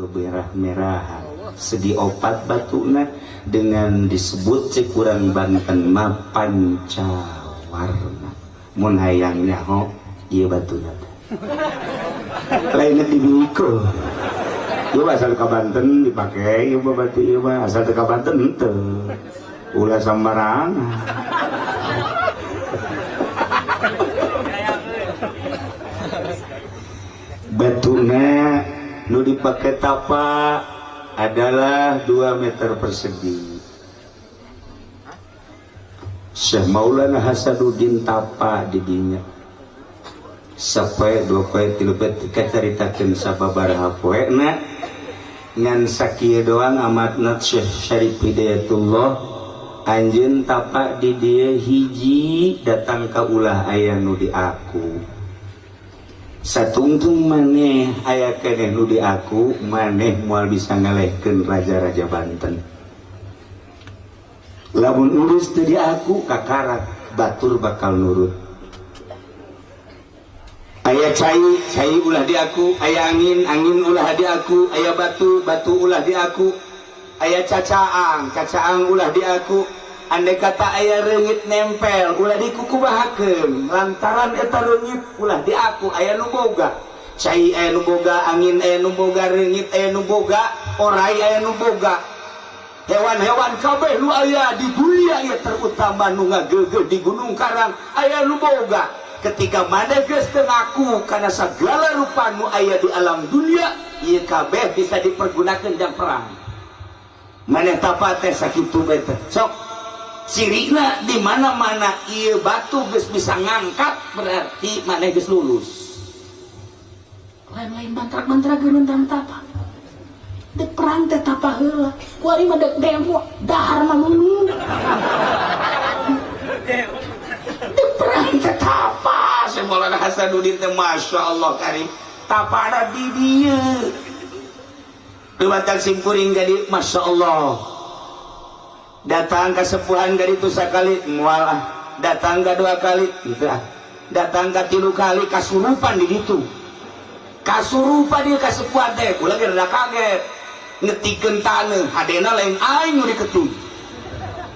merah-merahan segi opat batuna dengan disebut cekuran Banten mah pancawarna mun hayangnya ho ieu batuna lainnya dibiko ieu asal ka Banten dipake ieu batu ieu mah asal teu ka Banten henteu ulah sambarangan batuna nu dipakai tapak adalah 2 meter persegi. Syekh Maulana Hasanuddin tapak didinya sapoe 2 poe 3 poe kacaritakeun sababaraha poena ngan sakieu doang amatna Syekh Syarif Hidayatullah anjeun tapak di dieu hiji datang ka ulah aya nu di aku satungtung maneh aya keneh nu di aku maneh moal bisa ngalehkeun raja-raja Banten lamun urus teu di aku kakarak batur bakal nurut aya cai ulah di aku aya angin ulah di aku aya batu ulah di aku aya cacaang ulah di aku andai kata aya reungit nempel ulah dikukubahakeun lantaran eta reungit ulah di aku aya nu boga cai aya nu boga angin aya nu boga reungit aya nu boga orai aya nu boga hewan-hewan kabeh nu aya di dunia ieu terutama nu ngageugeuh di Gunung Karang aya nu boga ketika maneh geus teu ngaku kana sagala rupa nu aya di alam dunia ieu kabeh bisa dipergunakeun jang perang maneh tapat teh sakitu bae teh sok cirina di mana-mana ieu batu geus bisa ngangkat berarti maneh geus lulus lain-lain mantra-mantra geuneun tapa dek perang teh tapa heula kuari mah dek demo dahar mah lulu dek perang teh tapa Syekh Maulana Hasanuddin teh masyaallah karim tapada di dieu dumatang simkuring gadi masyaallah datang ke sepuhan dari itu sakali mualah datang ke 2 kali entah datang ke 3 kali kasurupan di ditu kasurupan dia kasepuhan teh ulah ge rada kaget ngetikeun taneuh hadena lain aing nu diketik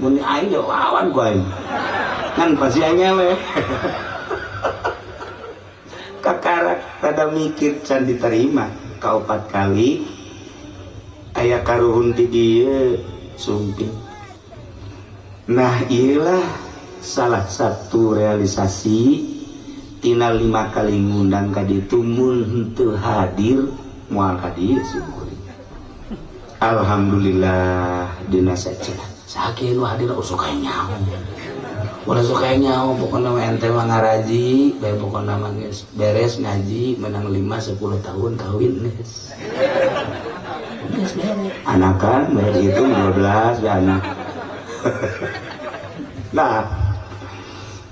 mun aing ge lawan ku aing kan pasti aing eleh kakarak tada mikir can diterima ka 4 kali aya karuhun di dieu sumping. Nah inilah salah satu realisasi tina 5 kali ngundang ka ditu mun henteu hadir moal hadir syukur alhamdulillah dina saja sakieu nu hadir usuk aya nyaho ulah sok aya nyaho pokona ente mah ngaraji bae pokona mah geus beres ngaji menang 5 10 tahun kawin geus beres anakan bae itu 12 ya anak nah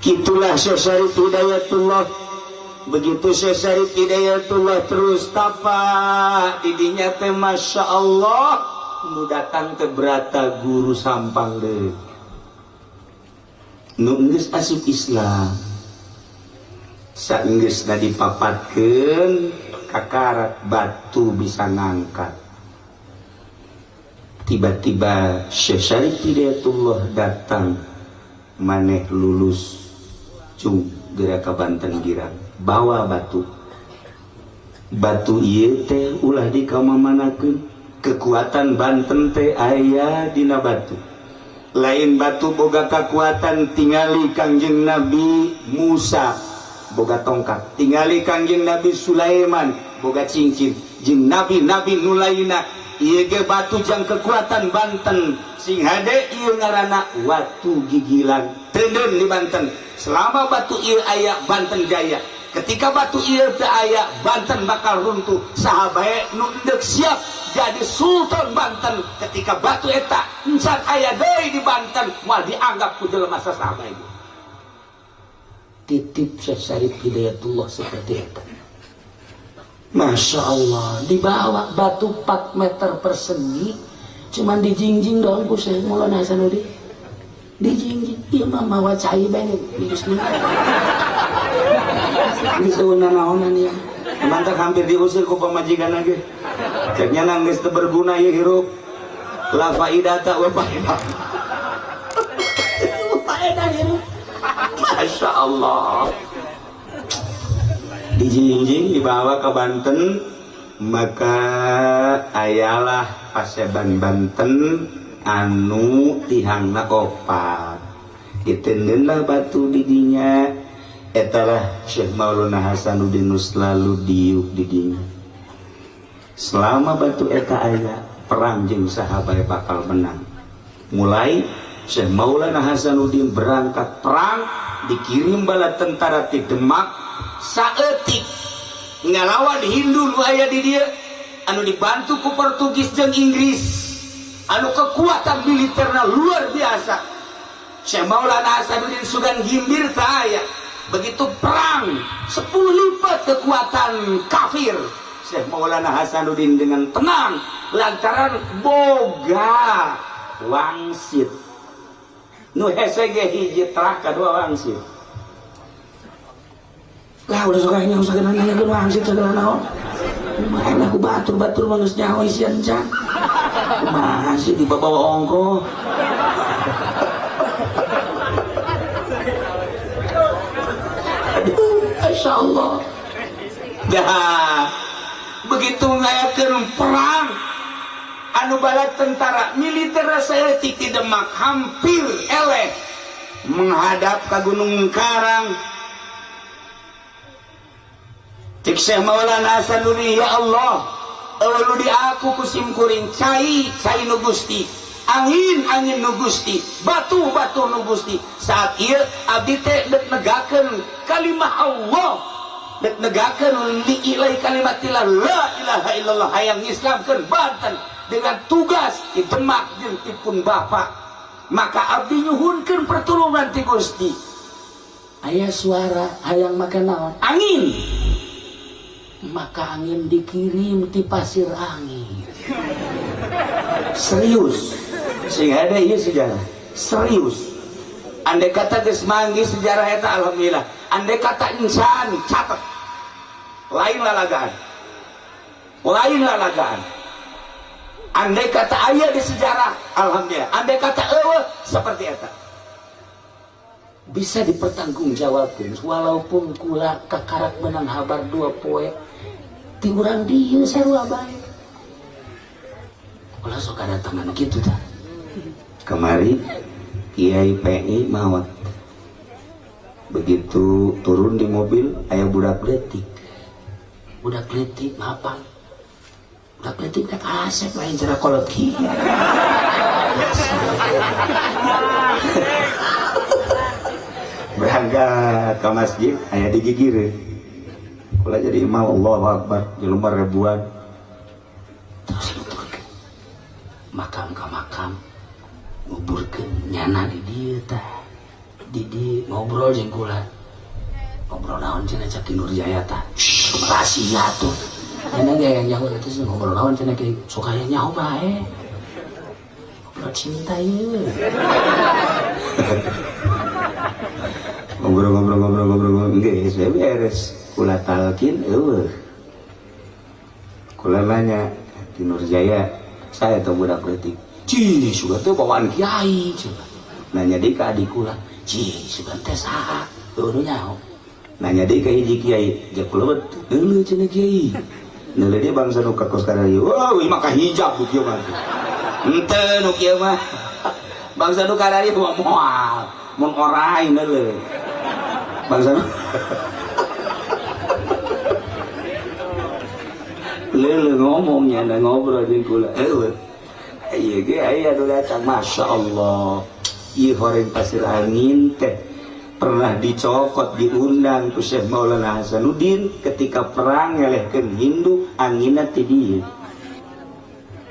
gitulah Syekh Syarif Hidayatullah begitu Syekh Syarif Hidayatullah terus tapak didinya teh Masya Allah nu datang ke berata guru sampang deh nu geus asup Islam saenggeusna dipapatkeun kakarat batu bisa ngangkat tiba-tiba Syekh Syarif Hidayatullah datang maneh lulus cung geura ka Banten girang bawa batu ieu teh ulah dikamamanakeun kekuatan Banten teh aya dina batu lain batu boga kekuatan tingali Kangjeng Nabi Musa boga tongkat tingali Kangjeng Nabi Sulaiman boga cincin jeung nabi-nabi nu lainna ieu ge batu jang kekuatan Banten sing hade ieu ngaranna watu gigilan teuneun di Banten selama batu ieu aya Banten jaya ketika batu ieu teu aya Banten bakal runtuh saha bae nu deuk siap jadi sultan Banten ketika batu eta encan aya deui di Banten moal dianggap ku jelema sasaha bae titip Syekh Syarif Hidayatullah seperti eta Masya Allah dibawa batu 4 meter persegi cuman dijingjing doang ku Syekh Maulana Hasanuddin dijingjing ieu mah mawa cai bae bismillah geus eueuh nanaonan ieu mantap hampir diusir ku pamajikan lagi ceknya nangis teu berguna ieu hirup la faidata wa faedah faedah hirup Masya Allah dijinjing dibawa ke Banten maka ayalah paseban Banten anu tihangna opat ditendenlah batu didinya etalah Syekh Maulana Hasanuddin selalu diuk didinya selama batu eta aya perang jeung sahabat bakal menang mulai Syekh Maulana Hasanuddin berangkat perang dikirim bala tentara ti Demak saeutik ngalawan Hindu nu aya di dieu anu dibantu ku Portugis jeung Inggris anu kekuatan militerna luar biasa Syekh Maulana Hasanuddin sugan himbir tah aya begitu perang 10 lipat kekuatan kafir Syekh Maulana Hasanuddin dengan tenang lantaran boga wangsit nu hese ge hiji trak kadua wangsit lah udah suka yang sagana nanya wangsit sagana naon main aku batur-batur mangus nyawa isian can masih dibawa ongko aduh Masya Allah dah begitu ngayakeun perang anu bala tentara militer saeutik di Demak hampir eleh menghadap ke Gunung Karang cik Syekh Maulana Hasanuddin ya Allah eueuh di aku kusim kuring cai nu Gusti angin nu Gusti batu nu Gusti saat ieu abdi teh dek negakeun kalimah Allah dek negakeun liilai kalimatillah la ilaha illallah hayang ngislamkeun Banten dengan tugas di Demak jeung tipun Bapak maka abdi nyuhunkeun pertolongan ti Gusti aya suara hayang make naon angin maka angin dikirim di pasir angin serius sehingga ada ieu sejarah serius andai kata geus manggi sejarah eta alhamdulillah andai kata insan catet lain lalagaan andai kata aya di sejarah alhamdulillah andai kata eueuh seperti eta bisa dipertanggungjawabkeun walaupun kula kakarak menang habar 2 poe ti urang dieu sarua bae kula sok datangan kitu tah kemari Kiai PI mawat begitu turun di mobil aya budak letik ngapal budak letik nek asep lain cara kolot kieu berangkat ke masjid aya digigireun kula jadi imam Allahu Akbar jelema ribuan terus nuturkeun makam ka makam nguburkeun nyana di dieu tah di ngobrol jeung kula ngobrol naon cenah cak Nurjaya tah rahasia tuh nyana ge yang nyaho teh ngobrol naon cenah ge sok aya nyaho bae ngobrol cinta ieu ngobrol geus beres kula talkin eueuh kula nanya di Nurjaya saya teh budak leutik cih sugan teh bawaan kiai coba nanya deui ka adik kula cih sugan teh saha eueuh nyaho nanya deui ka hiji kiai jak kula heueuh cenah kiai neuleuh dia bangsa nu ka kos kararieu wah ieu mah kahijab ku kieu mah henteu nu kieu mah bangsa nu kararieu mah moal mun orai neuleuh bangsa lele ngomongnya ada ngobrol jeung kula eueuh ieu ge aya anu datang Masya Allah ieu horeng pasir angin teh pernah dicokot diundang ku Syekh Maulana Hasanuddin ketika perang ngelehkeun Hindu anginna ti dieu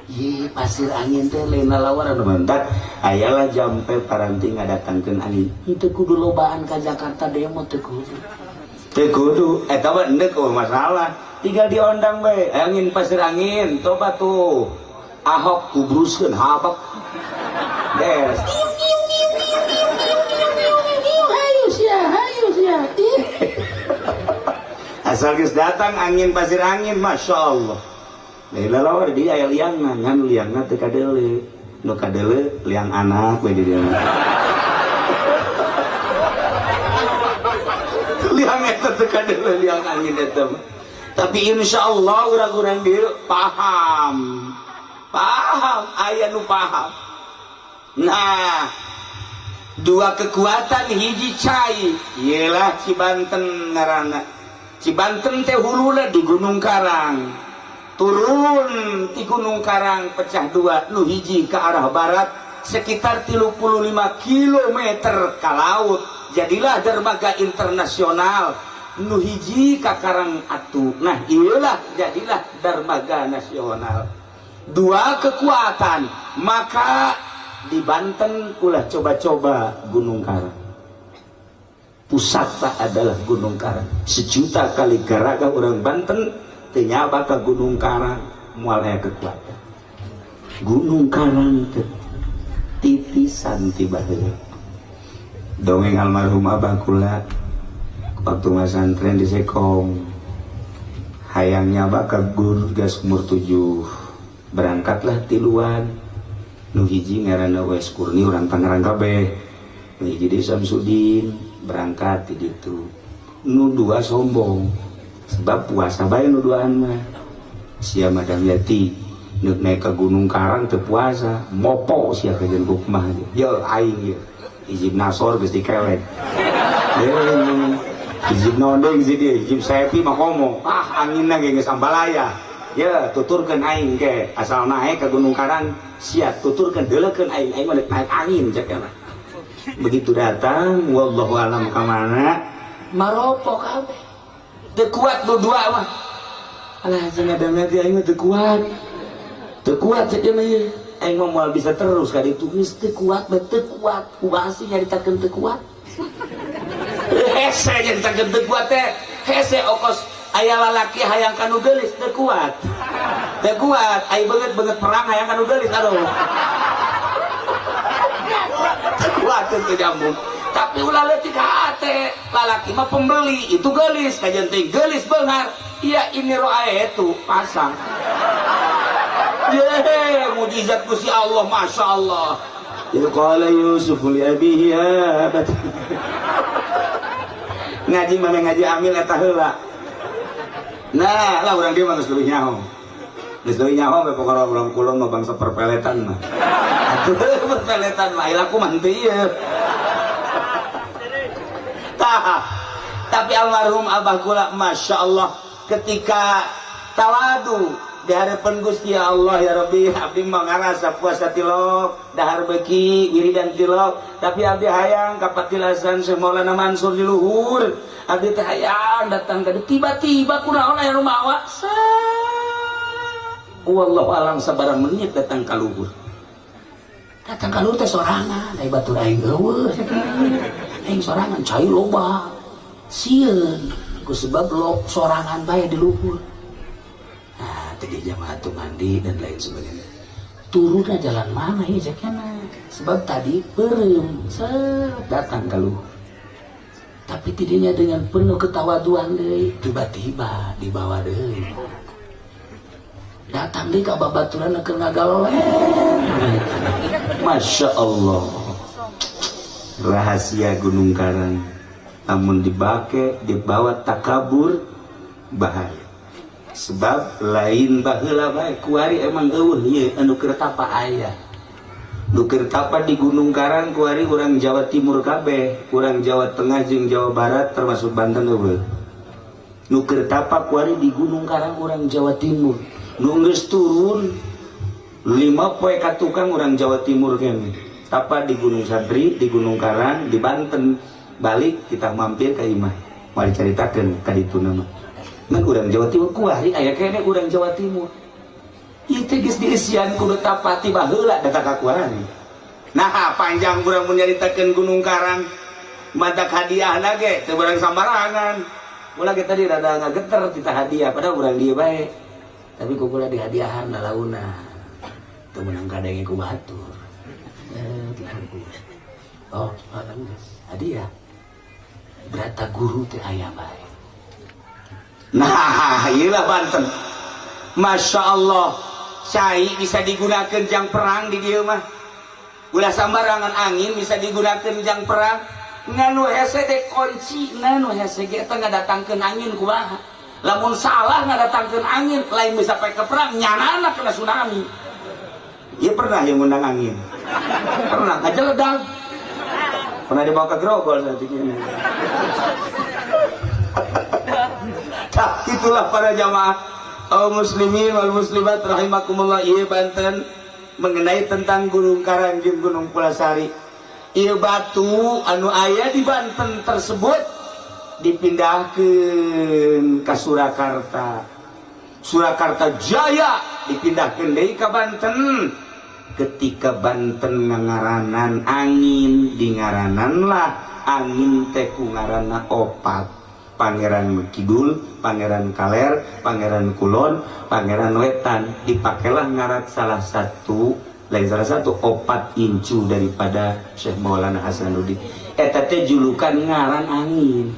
ieu pasir angin teh lain lalawaran mentak ayalah jampe paranti ngadatangkeun angin henteu kudu lobaan ka Jakarta demo teu kudu eta mah endek masalah tinggal diondang bae angin pasir angin coba tuh Ahok kubruskeun habak des hayu sia asal geus datang angin pasir angin Masya Allah Laila lawar dia aya liangna ngan liangna teu kadeule nu kadeule liang anak we di dieu liang eta teu kadeule liang angin eta tapi insyaallah urang-urang dieu paham aya nu paham. Nah dua kekuatan hiji cai ialah Cibanten ngaranna Cibanten teh huluna di Gunung Karang turun di Gunung Karang pecah dua nu hiji ke arah barat sekitar 35 km ke laut jadilah dermaga internasional nu hiji ka Karang Atu nah iyalah jadilah dermaga nasional dua kekuatan maka di Banten ulah coba-coba Gunung Karang pusatnya adalah Gunung Karang 1.000.000 kali garaga orang Banten ternyata ke Gunung Karang mulai kekuatan Gunung Karang titisan tiba dongeng almarhum abah kula waktu ngasantren di Sekong hayangnya bakal gur gas umur 7 berangkatlah tiluan nu hiji ngaranna Wes Kurni urang Tangerang kabeh nu hiji di Samsudin berangkat di ditu nu dua sombong sebab puasa bae nu duaan mah sia Madam Yati nu naik ke Gunung Karang teu puasa mopo sia kajen hukmah ye aing ye hijib nasor geus dikewet hijib nondeng sih dia hijib sepi mah komo anginna ge geus ambalaya ya tuturkan aing ke asal naik ke Gunung Karang siap tuturkan delekeun aing mah naik angin cek kana begitu datang wallahu alam ka mana maropo kabeh teu kuat dua mah alah cenah damnya teh aing mah teu kuat cek mah ieu aing mah moal bisa terus ka ditu geus teu kuat kumaha sih nyaritakeun teu kuat hese nyaritakeun teu kuat teh hese okos aya lalaki hayang kanu geulis teu kuat ai beungeut perang hayang kanu geulis aduh teu kuat teu nyambung tapi ulah leutik hate lalaki mah pembeli itu geulis kajen teh geulis beungar iya ini roae itu pasang ye mujizat ku si Allah masyaallah ya qala Yusuf li abihi ya abat ngaji mah ngaji amil eta heula. Nah, lah orang dia mah geus leuwih nyaho. Geus leuwih nyaho we pokona urang kulon mah bangsa perpeletan mah. Atuh perpeletan mah ilaku mah teu ieu. Tapi almarhum abah kula masyaallah ketika tawadu di harapan Gusti Allah ya Rabbi abdi mah ngarasa puasa tilok dahar beuki wiridan tilok tapi abdi hayang ka patilasan Syekh Maulana Mansur di luhur abdi teh hayang datang ka tiba-tiba kunaon aya nu mawa wallahu alam sabaraha menit datang ka luhur teh sorangan ai batur aing eueuh aing sorangan cai loba sieun ku sebab lo sorangan bae di luhur. Tadi jamaah tuh mandi dan lain sebagainya turunnya jalan mana ya jakena sebab tadi perem datang kalau tapi tidinya dengan penuh ketawaduan deh tiba-tiba dibawa deh datang deh ke babaturan ke ngagalolen Masya Allah rahasia Gunung Karang namun dibawa takabur bahaya sebab lain baheula bae kuari emang eueuh ieu anu keur tapa aya nu keur tapa di Gunung Karang kuari urang Jawa Timur kabeh urang Jawa Tengah jeung Jawa Barat termasuk Banten eueuh nu keur tapa kuari di Gunung Karang urang Jawa Timur nu geus turun 5 poe ka tukang urang Jawa Timur kene tapa di Gunung Sadri di Gunung Karang di Banten balik kita mampir ka imah mari caritakeun ka ditu nama ngan urang Jawa Timur kuari aya kene urang Jawa Timur ieu teh geus diisian kudu tapati baheula datang ka kuari nah panjang urang mun nyaritakeun Gunung Karang madak hadiahna ge teu barang sambarangan ulah ge tadi rada ngageter tita hadiah padahal urang dieu bae tapi ku kula dihadiahan launa teu meunang kadenge ku batur oh hadiah berata guru teh aya bae. Nah, iyalah Banten. Masya Allah, cai bisa digunakan jang perang di dia mah. Ulah sambarangan angin bisa digunakan jang perang. Nganu hese de kunci, nganu hese kita ngadatangkeun angin kumaha. Lamun salah ngadatangkeun angin, lain bisa pakai ke perang, nyanana kena tsunami. Iya pernah yang ngundang angin. Pernah ngajeledag. Pernah dibawa ke Grogol satiknya. Nah, itulah para jamaah kaum muslimin wal muslimat rahimakumullah. Ieu Banten mengenai tentang Gunung Karang jeung Gunung Pulasari. Ieu batu anu aya di Banten tersebut dipindahkeun ka Surakarta. Surakarta Jaya dipindahkeun deui ka Banten. Ketika Banten ngaranan angin, di ngaranan lah angin teh ku ngaranna opat. Pangeran Kidul, Pangeran Kaler, Pangeran Kulon, Pangeran Wetan. Dipakailah ngarat salah satu opat incu daripada Syekh Maulana Hasanuddin. Eta teh julukan ngaran angin.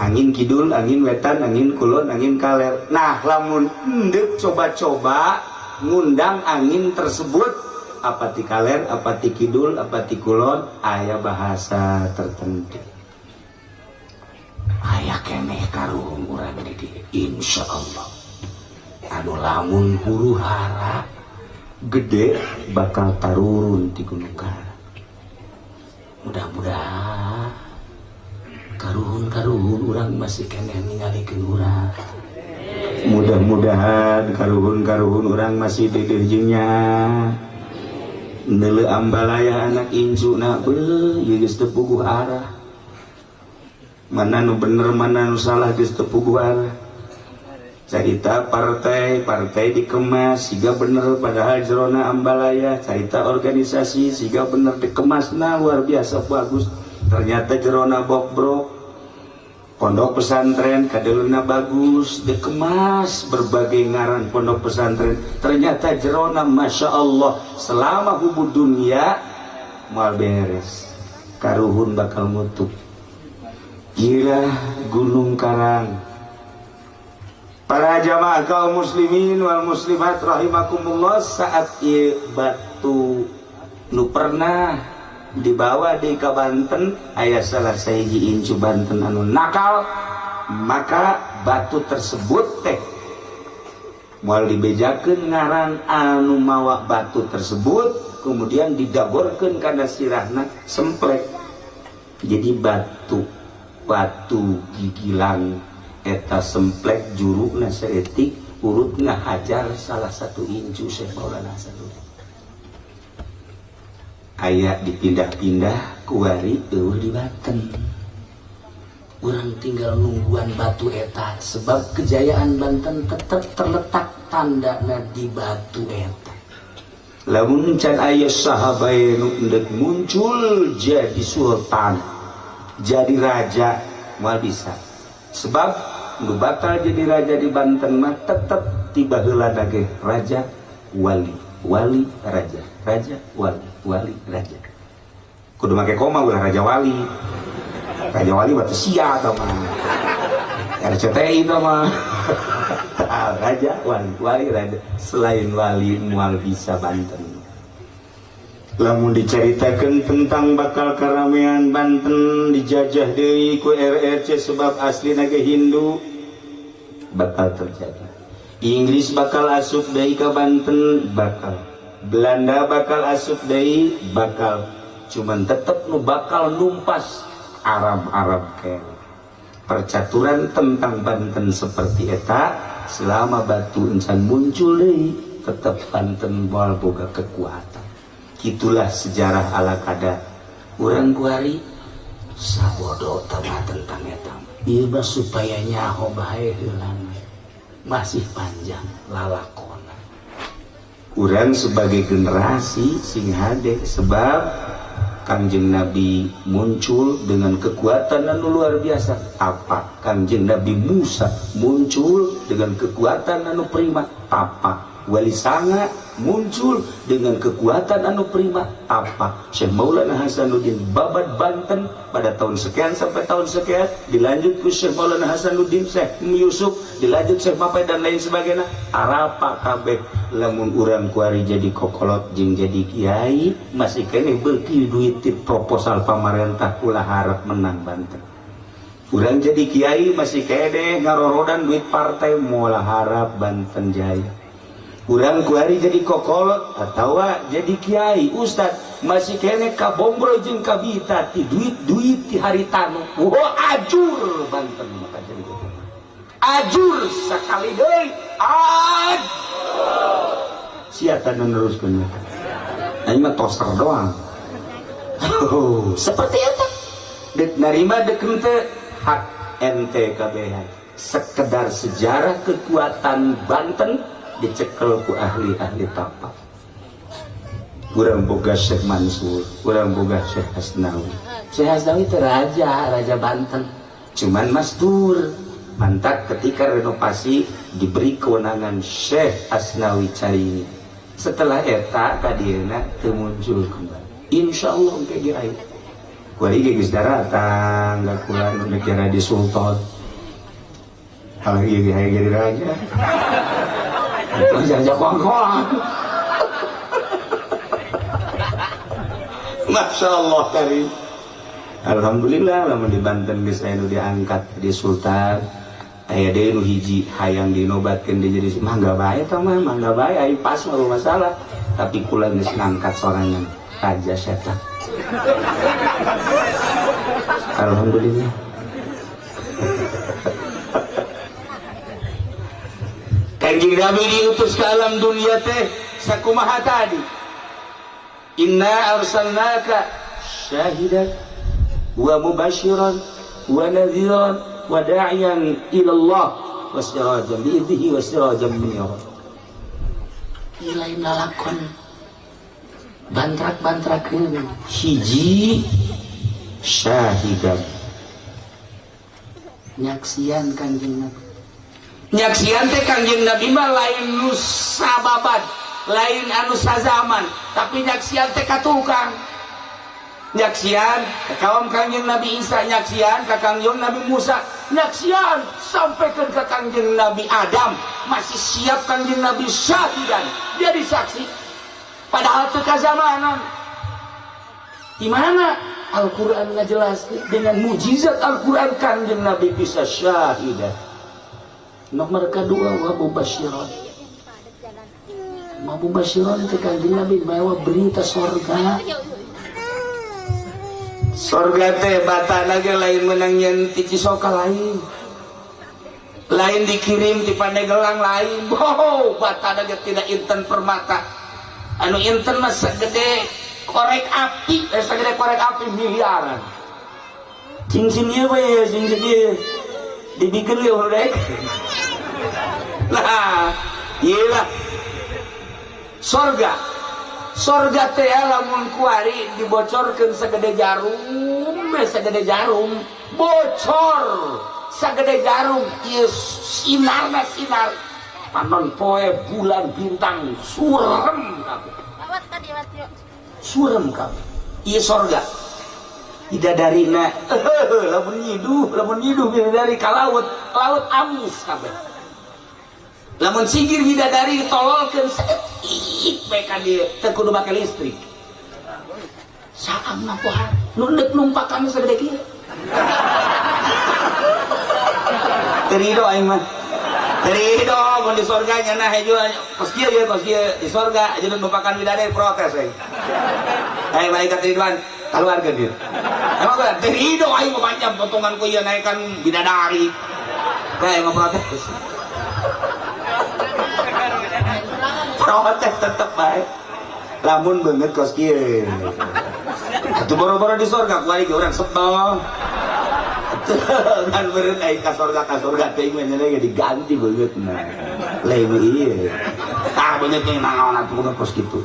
Angin Kidul, angin Wetan, angin Kulon, angin Kaler. Nah, lamun endek coba-coba ngundang angin tersebut, apa ti Kaler, apa ti Kidul, apa ti Kulon, aya bahasa tertentu. Aya keneh karuhun urang di dieu insyaallah. Anu lamun huru hara gede bakal tarurun di Gunung Karang. Mudah-mudahan karuhun urang masih keneh ningalikeun urang. Mudah-mudahan karuhun urang masih deudeuh jeung nya. Neuleuh ambalaya anak incuna beuh ieu geus teu puguh arah. Mana nu bener mana nu salah geus teu puguh arah. Carita partai dikemas siga bener padahal jerona ambalaya. Carita organisasi siga bener dikemasna luar biasa bagus, ternyata jerona bobrok. Pondok pesantren kadeuluna bagus dikemas berbagai ngaran pondok pesantren, ternyata jerona masya Allah selama hubud dunia moal beres, karuhun bakal mutu. Gila Gunung Karang. Para jamaah kaum muslimin wal muslimat rahimakumullah, saat ieu batu nu pernah dibawa di ka Banten aya salah sahiji incu Banten anu nakal, maka batu tersebut teh moal dibejakeun ngaran anu mawa batu tersebut, kemudian didaborkeun kana sirahna semplek jadi batu gigilang. Eta semplek juruna saeutik urut ngahajar salah satu incu Syekh Maulana Hasanuddin. Aya dipindah-pindah kuari eueuh di Banten. Urang tinggal nungguan batu eta sebab kejayaan Banten tetap terletak tandana di batu eta. Lamun can aya saha bae nu endek muncul jadi sultan, jadi raja moal bisa. Sebab nu bakal jadi raja di Banten mah tetep tiba heula ge raja wali raja wali raja. Kudu make koma ulah raja wali batu sia tah mah RCTI tah mah raja wali raja. Selain wali moal bisa Banten. Lamun diceritakan tentang bakal karamean Banten dijajah deui ku RRC sebab asli naga Hindu, bakal terjadi. Inggris bakal asup deui ka Banten, bakal. Belanda bakal asup deui, bakal. Cuman tetep nu bakal numpas Arab kene. Percaturan tentang Banten seperti eta selama batu encan muncul deui, tetep Banten moal boga kekuatan. Itulah sejarah ala kadar. Urang kuari sabodo tama tentang eta. Ieu mah supaya nyaho bae heula masih panjang lalakona. Urang sebagai generasi sing hade sebab Kangjeng Nabi muncul dengan kekuatan anu luar biasa. Apa? Kangjeng Nabi Musa muncul dengan kekuatan anu prima. Apa? wali sanga muncul dengan kekuatan anu prima apa Syekh Maulana Hasanuddin Babat Banten pada tahun sekian sampai tahun sekian, dilanjut ke Syekh Maulana Hasanuddin Syekh Yusuf, dilanjut Syekh Mapai dan lain sebagainya. Arapa kabeh lamun urang kuari jadi kokolot jeung jadi kiai masih kene beuki duit proposal pamarentah ulah harap menang Banten. Urang jadi kiai masih kene ngarorodan duit partai mola harap Banten Jaya. Urang kuari jadi kokolot atau jadi kiai ustad masih kene kabombro jeung kabita ti duit ti haritanu. Ajur Banten maka jadi gitu. Ajur sakali deui siapa meneruskan ini mah toster doang. Seperti itu dek narima dek ente hak ente kabeh sekedar sejarah kekuatan Banten dicekel ku ahli-ahli tapak. Urang boga Syekh Mansur, urang boga Syekh Hasnawi. Syekh Hasnawi itu raja Banten, cuman mastur. Mantap ketika renovasi diberi kewenangan Syekh Hasnawi Carini. Setelah eta kadieuna teu muncul kembali. Insyaallah engke dirai. Kuari geus daratang, da kula nu negara di Sultan. Kalau ieu jadi raja. Jangan kongkong. Masya Allah karim. Alhamdulillah lamun di Banten geus aya nu diangkat di Sultan. Aya deui nu hiji hayang dinobatkeun di jadi mangga bae tah mah mangga bae ai pas mah masalah. Tapi kula geus ngangkat sorangan raja setan. Alhamdulillah. Kanjeng Nabi diutus ke alam dunia teh sakumaha tadi. Inna arsalnaka syahidan wa mubasyiran wa nadhiran wa da'iyan ila Allah wa sirajan bi'idhihi wa sirajan munira. Ilain lalakon bantrak-bantrakeun hiji syahidan nyaksian Kanjeng Nabi. Nyaksian teh Kanjeng Nabi mah lain nu sababan, lain anu sazaman, tapi nyaksian teh katukang. Nyaksian ka kaum Kanjeng Nabi Isa, nyaksian ka Kanjeng Nabi Musa, nyaksian sampai ke Kanjeng Nabi Adam, masih siap Kanjeng Nabi syahidan jadi saksi. Padahal teu kazamanan. Di mana Al-Qur'an ngajelaskeun dengan mukjizat Al-Qur'an Kanjeng Nabi bisa syahidan. Nomor kedua wa mubasyiran. Mubasyiran itu Kanjeng Nabi bawa berita surga. Surga teh batana ge lain menang nyen ti Cisoka lain. Lain dikirim di Pandeglang lain. Batana ge tidak inten permata. Anu inten mah segede korek api, segede korek api miliaran. Cincin ieu we, cincin ieu. Dibikeun ge urek. Nah, iyalah sorga teh lamun kuari dibocorkeun segede jarum bocor sagede jarum ieu sinarna sinar panon poe bulan bintang surem kabeh surem kabeh ieu sorga bidadarina lamun nyiduh bidadari ka laut amis kabeh. Lamun sigir bidadari ditololkeun seketik bae ka dieu teu kudu make listrik. Saamna poha nu deuk numpakan sagede kieu. Terido aing mah. Terido mun di surga nya nah hejo kos kieu di surga aja numpakan bidadari protes we. Hai malaikat Ridwan kaluarkeun dieu. Emang gua terido aing mah panjang potongan ku ieu naikkan bidadari. Kae mah protes. Protes tetep baik. Lamun banget kos kieu. Atuh boro-boro di surga kuari ge urang sebel. Kan beureut ai ka surga teh mah nya diganti beungeutna. Lain ieu. Tah beungeut ge naon atuh kos kitu.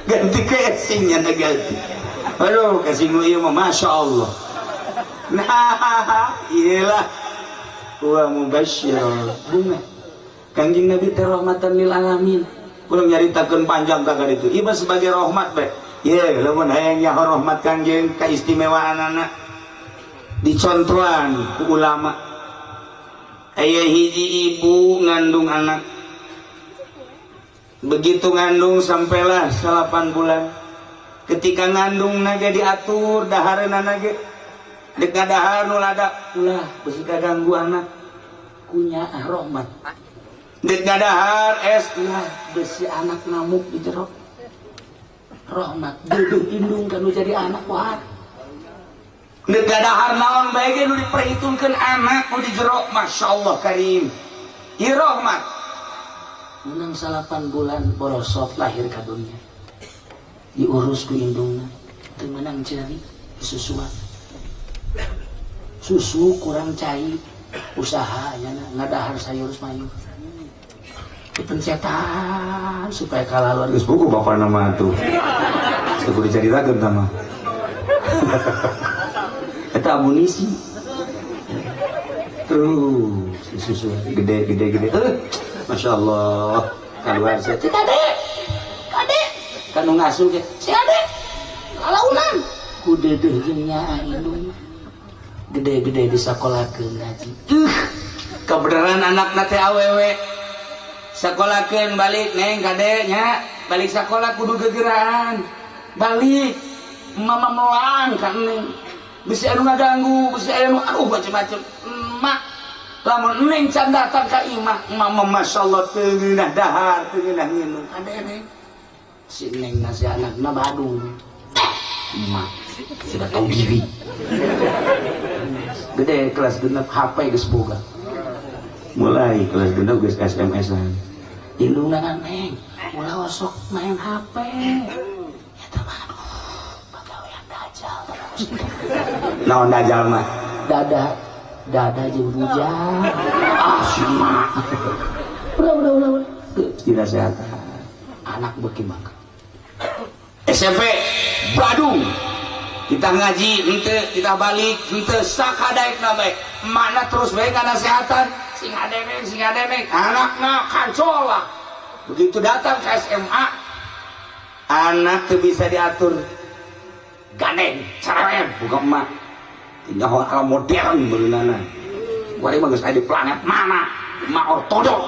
Ganti ke esingnya ganti. Aduh kasing ieu mah masyaallah. Nah, iyalah wa mubasysyiran. Bunga Kangjeng Nabi teh rahmatan lil alamin. Kurang nyaritakeun panjang ka itu. Ieu sebagai rahmat bae. Ye, lamun hayang nyaho rahmat Kangjeng kaistimewaanana dicontohan ku ulama. Aya hiji ibu ngandung anak. Begitu ngandung sampailah 8 bulan. Ketika ngandung nage diatur dahareuna nage dek ngadahar nu lada ulah beusi kaganggu anak kunya rahmat. Dek ngadahar es ulah beusi anak ngamuk di jero rahmat. Deudeuh indung kanu jadi anak wae. Dek ngadahar naon bae ge nu diperhitungkeun anak nu di jero masyaallah karim. Ieu rahmat. Menang 8 bulan borosok lahir ka dunia. Diurus ku indungna teu meunang ceri susuan susu kurang cai usaha nya ngadahar sayur mayur dipencetan supaya kalaluan geus buku bapak nama tuh teu dicaritakeun tah mah eta amunisi terus susu gede Masya Allah keluar saya kan ngasuh ge si ade kalaunan ku deudeuh jeung nya indung gede-gede disakolakeun ngaji kebenaran anakna teh awewe sakolakeun balik neng kade nya balik sakola kudu gegeran balik mama melang kan neng bisi anu ngaganggu bisi anu macem-macem emak lamun neng can datang ka imah mama masyaallah teu ngeunah dahar teu ngeunah nginum kade neng si neng nasi anakna badung emak sudah tahu diri gede kelas genep HP geus boga mulai kelas genep geus SMS-an indungna kan neng ulah sok main HP eta mah pagawean dajal naon dajal mah dada jeung bujang si emak udah tidak sehat anak beuki mah SMP Badung kita ngaji ente kita balik ente sakadaek na bae mana terus bae ngasehatan sing ademeng anakna kancola begitu datang ke SMA anak teu bisa diatur gandeng cerewet buka emak tinggal ala modern beunana bari mah geus aya di planet mana emak ortodok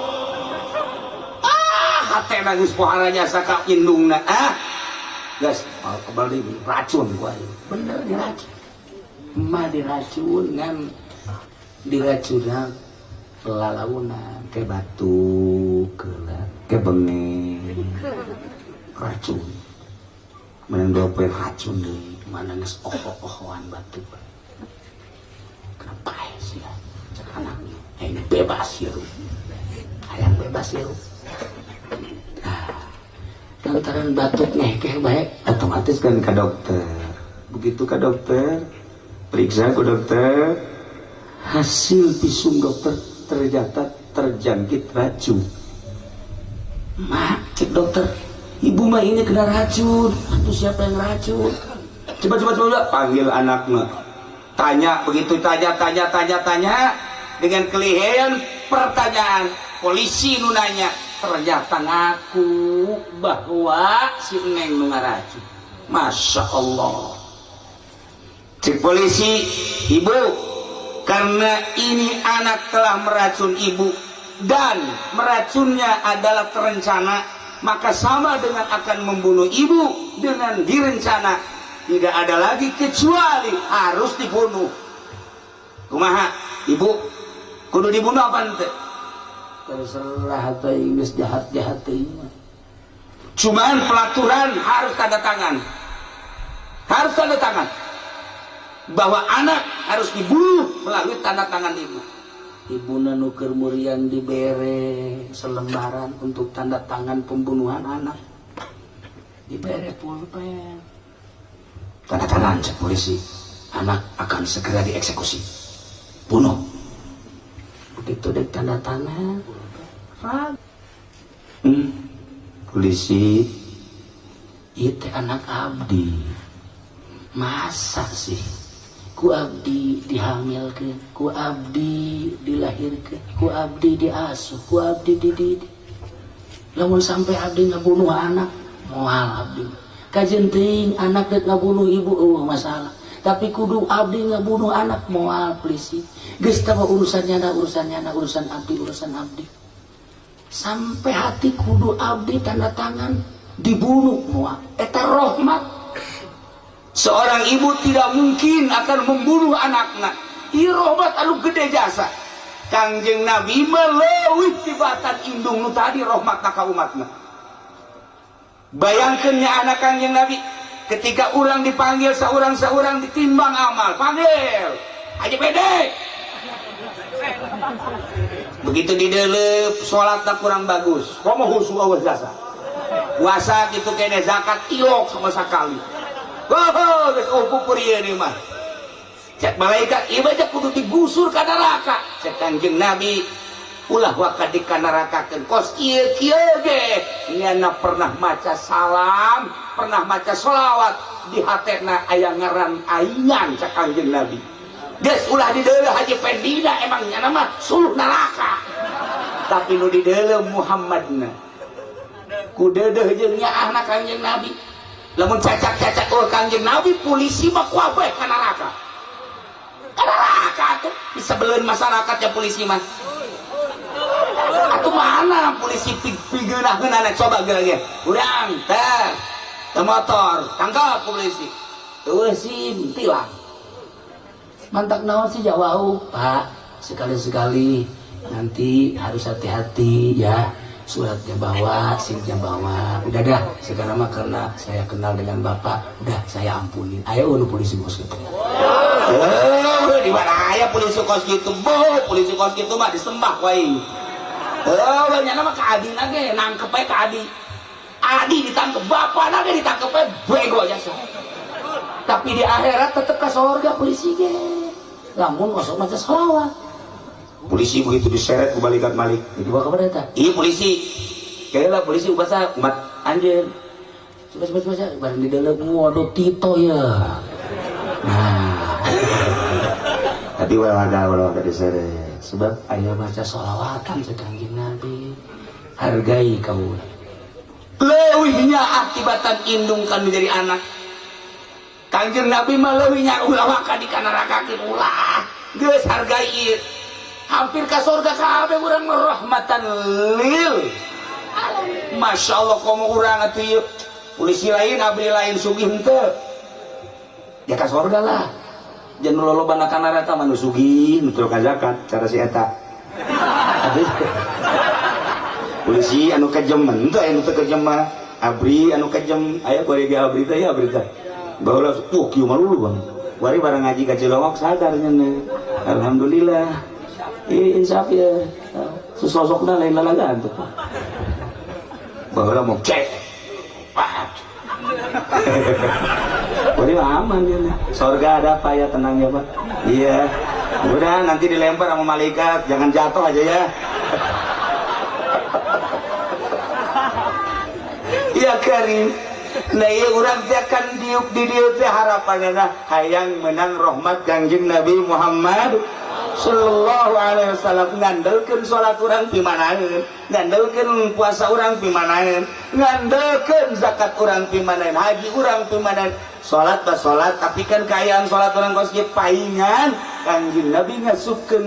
hatena geus pohara jasa ka indungna gas kembali racun gua bener diracun emak diracun ngan diracunna lalaunan ke batu ke bengeng racun menang dope racun deui mana geus oh-ohan batu kenapa sih cek anaknya ini bebas ya hayang bebas ya lantaran batuk ngekeh baik otomatis kan ke dokter begitu ke dokter periksa ke dokter hasil visum dokter ternyata terjangkit racun mak cek dokter ibu mah ini kena racun aduh siapa yang racun coba panggil anaknya tanya begitu tanya dengan kelihayan pertanyaan polisi nunanya ternyata ngaku bahwa si neng nu ngaracun. Masya Allah cek polisi ibu karena ini anak telah meracun ibu dan meracunnya adalah terencana maka sama dengan akan membunuh ibu dengan direncana tidak ada lagi kecuali harus dibunuh. Kumaha ibu kudu dibunuh apa ente terserah atau Inggris jahat-jahat ini cuman pelaturan harus tanda tangan bahwa anak harus dibunuh melalui tanda tangan ibu nuker murian dibere selembaran untuk tanda tangan pembunuhan anak dibere pulpen tanda tangan cek polisi anak akan segera dieksekusi bunuh begitu dek tanda tangan polisi itu anak abdi masa sih ku abdi dihamilkeun, ku abdi dilahirkeun, ku abdi diasuh, ku abdi dididik. Lamun sampai abdi ngabunuh anak, moal abdi. Kajen teuing anak deuk ngabunuh ibu masalah. Tapi kudu abdi ngabunuh anak moal polisi. Geus tah urusannya urusan abdi. Sampai hati kudu abdi tanda tangan dibunuh moal. Eta rahmat. Seorang ibu tidak mungkin akan membunuh anaknya. Ieu rahmat anu gede jasa. Kangjeng Nabi meleuwih tibatan indung nu tadi rahmatna ka umatna. Bayangkeun nya anak Kangjeng Nabi ketika orang dipanggil saurang-saurang ditimbang amal, panggil Haji Pede. Begitu didelep salatna kurang bagus, komo husu aweus jasa. Puasa kitu kene zakat ilok sama sakali. Wah, geus pupur ieu ni mah. Cek malaikat ieu bae kudu digusur ka neraka. Cek Kangjeng Nabi ulah wakad di nerakakeun kos kieu ge nyana pernah maca salam, pernah maca sholawat di hatena aya ngaran aingan cek Kangjeng Nabi. Geus ulah dideuleuh Haji Pendina emang nyana mah suluh neraka. Tapi nu dideuleuh Muhammadna. Ku deudeuh jeung nyaahna Kangjeng Nabi. Lamun cacak-cacak Kangjeng Nabi polisi mah ku abeh ka neraka. Ka neraka tuh disebeleun masyarakatnya polisi mah. Atuh mana polisi pigeunahkeun anak coba geuleuh. Urang teh motor tangkap polisi. Eueuh SIM tilang. Mantak naon sih jawau, Pak? Sekali-sekali nanti harus hati-hati ya. Suratnya bawa, SIM-nya bawa. Udah dah, sekarang mah karena saya kenal dengan Bapak, udah saya ampunin. Ayo nu polisi kos gitu. Di mana aya polisi kos gitu? Polisi kos gitu mah disembah wae. Banyak nama ke Adi nage, nangkep aja ke Adi. Adi ditangkep, bapak nage ditangkep aja, bego aja sih. Tapi di akhirat tetep ke surga polisi ge. Lamun masuk maca sholawat. Polisi begitu diseret ke balikat malik. Itu bakal berita. Iya polisi. Kayaknya polisi bahasa umat anjir. Coba bareng di dalam waduh Tito ya. Nah. Tapi walau diseret. Sebab ayah baca sholawatan Kangjeng Nabi. Hargai kau. Leuwihnya akibatan indungkan menjadi anak. Kangjeng Nabi mah leuwihnya ulah waka di nerakakeun ulah. Geus hargai. Hampir ka surga kabeh urang rahmatan lil. Masya Allah komo urang atuh ieu. Polisi lain abdi lain sugih henteu. Ya ka surga lah. Jangan loloban ka neraka mah nu sugih nu teu ka zakat cara si eta. Polisi anu kejem henteu anu teu kejem mah abri anu kejem aya bari ge abri teh ya abri teh. Baheula kieu mah lulu bang. Bari bareng ngaji ka Cilongok sadar nya. Alhamdulillah. Insaf ya sesosokna lain lalagaan tuh baheula mau cek Bari aman ya surga ada apa ya tenang ya Pak. Iya udah nanti dilempar sama malaikat jangan jatuh aja ya. Iya Karim. Nah iya urang teh kan diuk di dieu teh harapanna hayang menang rahmat Kangjeng Nabi Muhammad sallallahu alaihi wasallam. Ngandelkeun salat urang pimanaeun, ngandelkeun puasa urang pimanaeun, ngandelkeun zakat urang pimanaeun, haji urang pimanaeun. Salat ba salat tapi kan kaayaan salat urang kos ge paingan Kangjeng Nabi ngasupkeun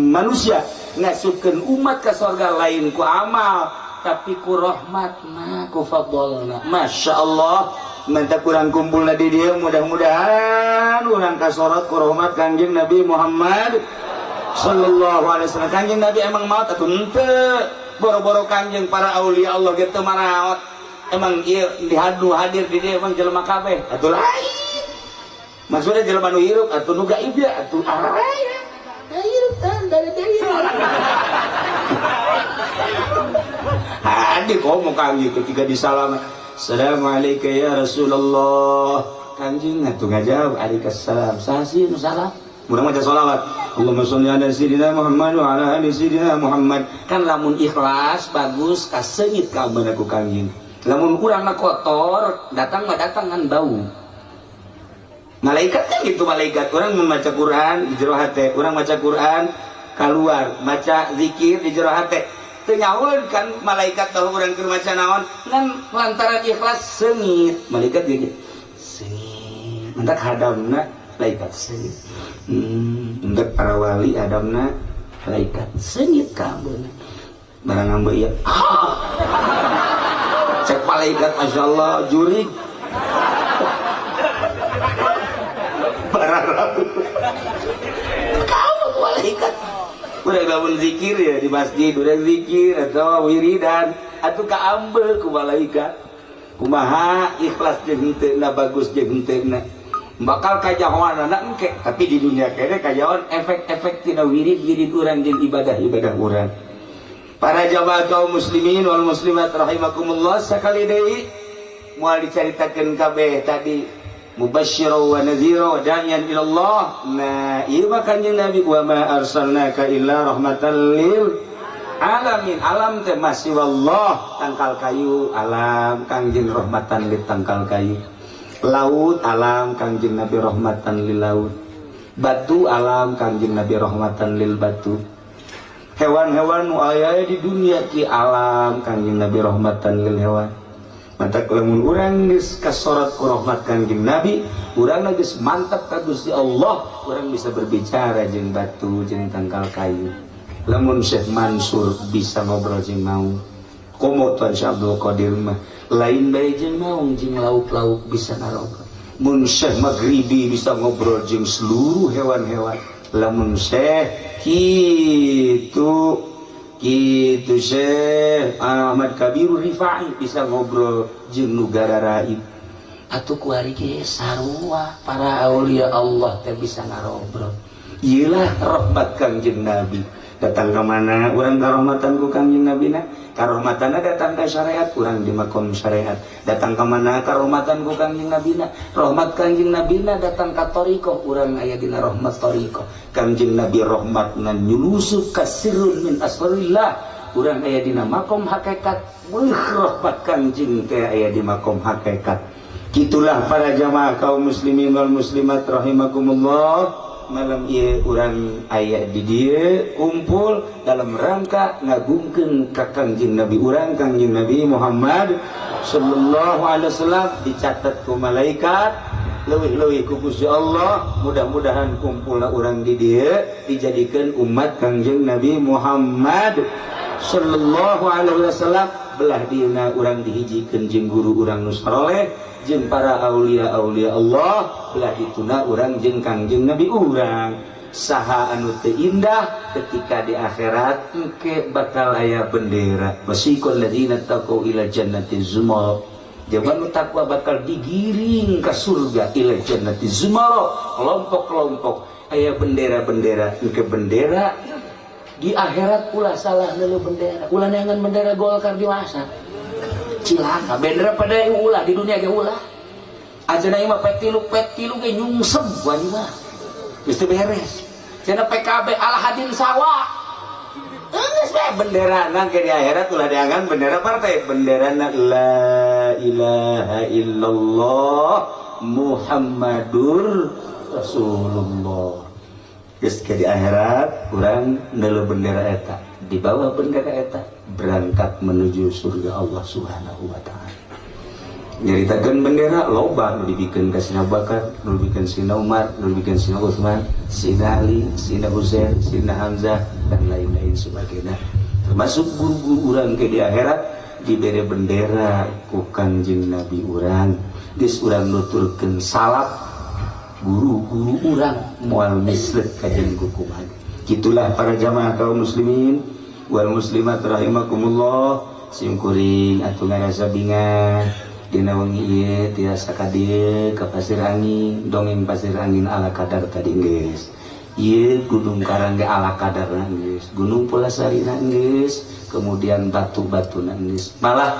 manusia, ngasupkeun umat ka surga lain ku amal tapi ku rahmatna ku fadlna. Masyaallah. Minta kurang kumpulna di dia mudah-mudahan urang kasorot ku rahmat Kangjeng Nabi Muhammad sallallahu alaihi wasallam. Kangjeng Nabi emang maot atuh henteu. Boro-boro Kangjeng para aulia Allah ge teu maraot. Emang ieu hadir di dia emang jelema kabeh atuh lain. Maksudnya jelema nu hirup atuh nu gaib ya atuh araya. Hirup tan dari dia. Hadir komo Kangjeng ketika disalam. Assalamualaikum ya Rasulullah. Kangjeng atuh ngajawab alaikassalam. Sasi nu salam. Murang maca sholawat. Allahumma sholli ala sayyidina Muhammad wa ala ali sayyidina Muhammad. Kan lamun ikhlas bagus kaseungit ka beuneu Kangjeng. Lamun urangna kotor, datang mah datang ngan bau. Malaikat kan gitu, malaikat orang membaca Quran di jero hate, orang baca Quran keluar, baca zikir di jero hate. Teu nyaweun kan malaikat bahwa orang keur maca naon, ngan lantaran ikhlas seungit. Malaikat gitu. Seungit. Mentak hadamna malaikat seungit. Mentak para wali hadamna malaikat seungit ka ambeuna. Barang ambe ieu. Cek malaikat masyaallah jurig. Kamu malaikat udah bangun zikir ya di masjid, udah zikir atau wiridan atau kaambe ku malaikat kumaha ikhlas jeung henteu bagus jeung henteu bakal kajahoan anak engke, tapi di dunia kene kajahoan efek-efek tina wirid-wirid urang jeung ibadah-ibadah urang. Para jamaah kaum muslimin wal muslimat rahimakumullah, sakali deui moal dicaritakeun kabeh tadi mubasysyiran wa nadhira wa da'iyan ila Allah. Nah, ieu mah kanjeng Nabi wa ma arsalnaka illa rahmatan lil alamin. Alam teh masih wallah, tangkal kayu alam kanjeng rahmatan lil tangkal kayu. Laut alam kanjeng Nabi rahmatan lil laut. Batu alam kanjeng Nabi rahmatan lil batu. Hewan-hewan nu aya di dunia ki alam kanjeng Nabi rahmatan lil hewan. Mata lamun urang geus kasorot ku rahmat kanjeng Nabi, urang geus mantap ka Gusti Allah, urang bisa berbicara jeung batu jeung tangkal kayu. Lamun Syekh Mansur bisa ngobrol jeung maung, komo tuan Syekh Abdul Qadir mah lain bae jeung maung jeung lauk-lauk bisa ngarobrol. Mun Syekh Maghribi bisa ngobrol jeung seluruh hewan-hewan. Lamun Syekh kitu Syekh Ahmad Kabir Rifai bisa ngobrol jeung nugara raib. Atuh kuari ge sarua para aulia Allah teh bisa ngarobrol. Ieulah rahmat kanjeng Nabi. Datang ke mana urang karahmatan ku kanjeng Nabi na? Karahmatanna datang ka syariat, urang di makom syariat. Datang ke mana karahmatan ku kanjeng Nabi na? Rahmat kanjeng Nabi na datang ka thariqah, urang aya dina rahmat thariqah. Kanjeng Nabi rahmatna nyulusuk ka sirrun min asrarillah, urang aya dina makom hakikat. Rahmat kanjeng teh aya di makom hakikat. Kitulah para jamaah kaum muslimin wal muslimat rahimakumullah. Malam ieu urang aya di dieu kumpul dalam rangka ngagungkeun ka kanjeng Nabi urang kanjeng Nabi Muhammad sallallahu alaihi wasallam, dicatat ku malaikat leuwih-leuwih ku Gusti Allah. Mudah-mudahan kumpulna urang di dieu dijadikeun umat kanjeng Nabi Muhammad sallallahu alaihi wasallam. Belah dieuna urang dihijikeun jeung guru urang nu saleh jeung para aulia-aulia Allah. Belah dituna urang jeung kanjeng Nabi urang. Saha anu teu indah ketika di akhirat engke bakal aya bendera wasiqal ladzina taqau ila jannati zumar. Jaman nu takwa bakal digiring ka surga ila jannati zumar, kelompok-kelompok aya bendera-bendera. Engke bendera di akhirat pula salah neuleuh bendera. Ulah neangan bendera Golkar di masa cilaka, bendera pada yang ulah di dunia ge ulah. Ajeuna ieu mah pet tilu ge nyungsem wani mah. Geus teu beres. Cenah PKB Al-Hadin Sawa. Geus bae benderana ge di akhirat ulah diangan bendera partai. Benderana la ilaha illallah Muhammadur Rasulullah. Geus ke di akhirat urang neuleuh bendera eta. Di bawah bendera eta berangkat menuju surga Allah Subhanahu wa taala. Nyaritakeun bendera loba nu dibikeun ka Sina Bakar, nu dibikeun Sina Umar, nu dibikeun Sina Utsman, Sina Ali, Sina Husain, Sina Hamzah dan lain-lain sebagainya. Termasuk guru-guru urang ke di akhirat dibere bendera ku kanjeng Nabi urang. Geus urang nuturkeun salap guru-guru urang moal mislet kajen kukuman. Kitulah para jamaah kaum muslimin wal muslimat rahimakumullah. Simkuring atuh ngarasa bingan dina wengi ieu tiasa ka dieu ka Pasir Angin, dongeng Pasir Angin ala kadar tadi geus. Ieu Gunung Karang ge ala kadarna geus, Gunung Pulasarina geus, kemudian batu-batuna geus. Malah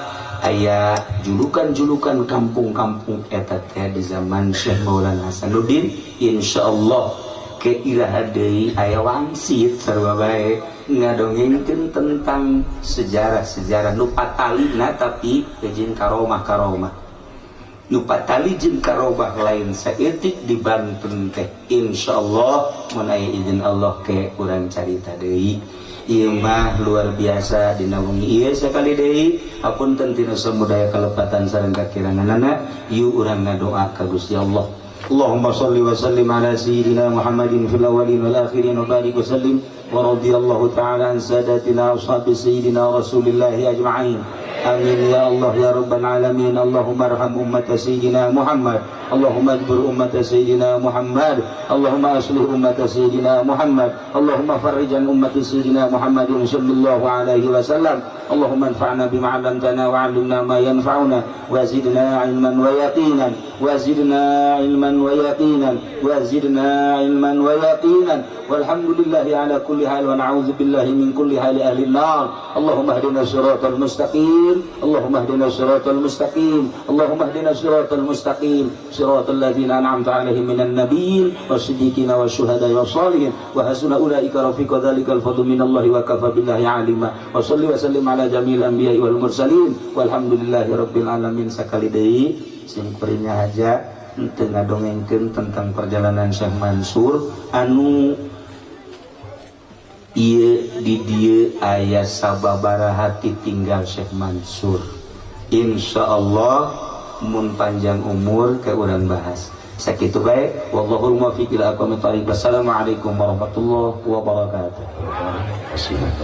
aya julukan-julukan kampung-kampung eta teh di zaman Syekh Maulana Hasanuddin. Insyaallah ke iraha deui aya wangsit sarua bae ngadongengkeun tentang sejarah-sejarah nu patalina tapi jeung karomah-karomah. nu patali jeung karobah lain saeutik di Banten teh insyaallah mun aya izin Allah ke urang carita deui. Ieu mah luar biasa dina wengi ieu sakali deui hapunten tina samudaya kalepatan sareng kakiranganana ieu urang ngadoa ka Gusti Allah. Allahumma shalli wa sallim ala sayyidina Muhammadin fil awwalin wal akhirin wa barik wa sallim wa radiyallahu ta'ala an sadatina ashabi sayyidina Rasulillah ajma'in. Amin ya Allah ya rabbal alamin. Allahumma arham ummat sayyidina Muhammad, Allahumma ajbur ummat sayyidina Muhammad, Allahumma aslih ummat sayyidina Muhammad, Allahumma farrijan ummat sayyidina Muhammadin sallallahu alaihi wasallam. Allahumma anfa'na bima 'allamtana wa 'allimna ma yanfa'una wa zidna 'ilman wa yaqinan wa zidna 'ilman wa yaqinan wa zidna 'ilman wa yaqinan walhamdulillahi ala kulli hal wa na'udzu billahi min kulli hali ahli an-nar. Allahumma hdina siratal mustaqim, Allahumma hdina siratal mustaqim, Allahumma hdina siratal mustaqim, siratal ladzina an'amta 'alaihim minan nabiyyin was-siddiqin wasyuhada'i was-shalihin wa hasuna ulaika rafiqa dzalikal fadlu minallahi wa kafa billahi 'alima. Wa shalli wa sallim ala jamil anbiya'i wal mursalin walhamdulillahi rabbil alamin. Sakali deui sing kurinya haja teu ngadongengkeun tentang perjalanan Syekh Mansur anu ieu di dieu aya sababaraha tinggal Syekh Mansur. Insyaallah mun panjang umur ke urang bahas. Sakitu bae wallahul muwaffiq ila aqwamit thoriq. Wassalamualaikum warahmatullahi wabarakatuh.